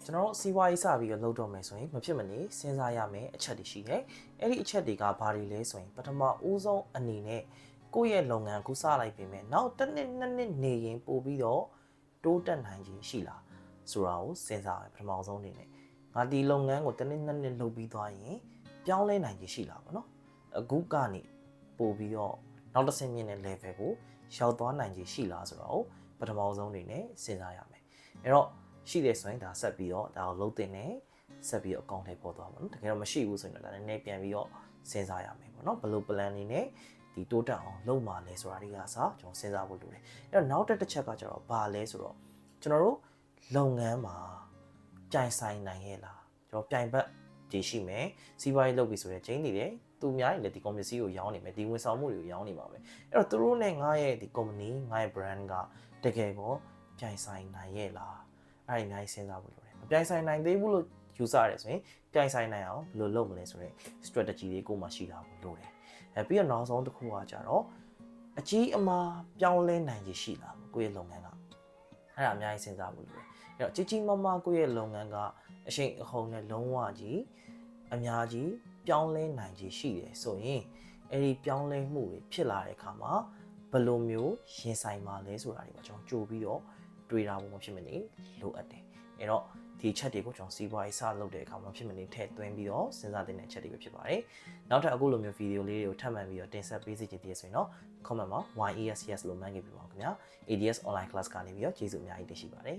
ကျွန်တော်တို့စီးပွားရေးစပြီးတော့လုပ်တော့မယ်ဆိုရင်မဖြစ်မနေစဉ်းစားရမယ်အချက်တွေရှိတယ်အဲ့ဒီအချက်တွေကဘာတွေလဲဆိုရင်ပထမဦးဆုံးအနေနဲ့ကိုယ့်ရဲ့လုပ်ငန်းကိုစလိုက်ပြင်မယ်နောက်တစ်နှစ်နှစ်နှစ်နေရင်ပို့ပြီးတော့တိုးတက်နိုင်ခြင်းရှိလားဆိုတာကိုစဉ်းစားရပထမဆုံးအနေနဲ့ငါဒီလုပ်ငန်းကိုတစ်နှစ်နှစ်နှစ်လုပ်ပြီးသွားရင်ပြောင်းလဲနိုင်ခြင်းရှိလားပေါ့နော်အခုကနေပို့ပြီးတော့နောက်တစ်ဆင့်မြင့်တဲ့ level ကိုရောက်သွားနိုင်ခြင်းရှိလားဆိုတော့ပထမဆုံးအနေနဲ့စဉ်းစားရမယ်အဲ့တော့ရှိတယ်ဆိုရင်ဒါဆက်ပြီးတော့ဒါကိုလုံးတင်နေဆက်ပြီးတော့အကောင့်ထဲပေါ်သွားပါတော့တကယ်တော့မရှိဘူးဆိုရင်တော့ဒါလည်းပြန်ပြီးတော့စဉ်းစားရမယ်ပေါ့နော်ဘယ်လို plan နေနဲ့ဒီတိုးတက်အောင်လုပ်မှာလဲဆိုတာတွေကစားကျွန်တော်စဉ်းစားဖို့လိုတယ်အဲ့တော့နောက်တစ်ချက်ကကျတော့ဘာလဲဆိုတော့ကျွန်တော်တို့လုပ်ငန်းမှာပြိုင်ဆိုင်နိုင်ရဲ့လားကျွန်တော်ပြိုင်ဘက်ဒီရှိမယ်စီးပွားရေးလုပ်ပြီဆိုရင်ချင်းနေတယ်သူများတွေလည်းဒီ company ကိုရောင်းနေမယ်ဒီဝန်ဆောင်မှုတွေကိုရောင်းနေပါမယ်အဲ့တော့သူတို့နဲ့ငါရဲ့ဒီ company ငါရဲ့ brand ကတကယ်ကိုပြိုင်ဆိုင်နိုင်ရဲ့လားအဲ့ဒီအများကြီးစဉ်းစားဖို့လိုတယ်မပြိုင်ဆိုင်နိုင်သေးဘူးလို့ယူဆရတယ်ဆိုရင်ပြိုင်ဆိုင်နိုင်အောင်ဘယ်လိုလုပ်မလဲဆိုတဲ့ strategy တွေကိုမှရှိတာကိုလိုတယ်ပြီးတော့နောက်ဆုံးတစ်ခုကကြတော့အကြီးအမားပြောင်းလဲနိုင်ခြင်းရှိလားကိုယ့်ရဲ့လုပ်ငန်းကအဲ့ဒါအများကြီးစဉ်းစားဖို့လိုတယ်အဲ့တော့ကြီးကြီးမားမားကိုယ့်ရဲ့လုပ်ငန်းကအရှိန်အဟုန်နဲ့လုံးဝကြီးအများကြီးပြောင်းလဲနိုင်ခြင်းရှိတယ်ဆိုရင်အဲ့ဒီပြောင်းလဲမှုတွေဖြစ်လာတဲ့အခါမှာဘယ်လိုမျိုးရင်ဆိုင်မှာလဲဆိုတာတွေကျွန်တော်ကြိုပြီးတော့တွေးတာပုံမဖြစ်မနေလိုအပ်တယ်အဲ့တော့ဒီချက်တွေကိုကျွန်တော်စီးပွားရေးစလုပ်တဲ့အခါမှာဖြစ်မနေထည့်သွင်းပြီးတော့စဉ်းစားတဲ့ချက်တွေပဲဖြစ်ပါတယ်နောက်ထပ်အခုလိုမျိုးဗီဒီယိုလေးတွေကိုထပ်မံပြီးတော့တင်ဆက်ပေးစီချင်သေးဆိုရင်တော့ comment မှာ YESYES လို့မှန်းခဲ့ပြပါဦးခင်ဗျာ ADS online class ကနေပြီးတော့ကျေးဇူးအများကြီးတင်ရှိပါတယ်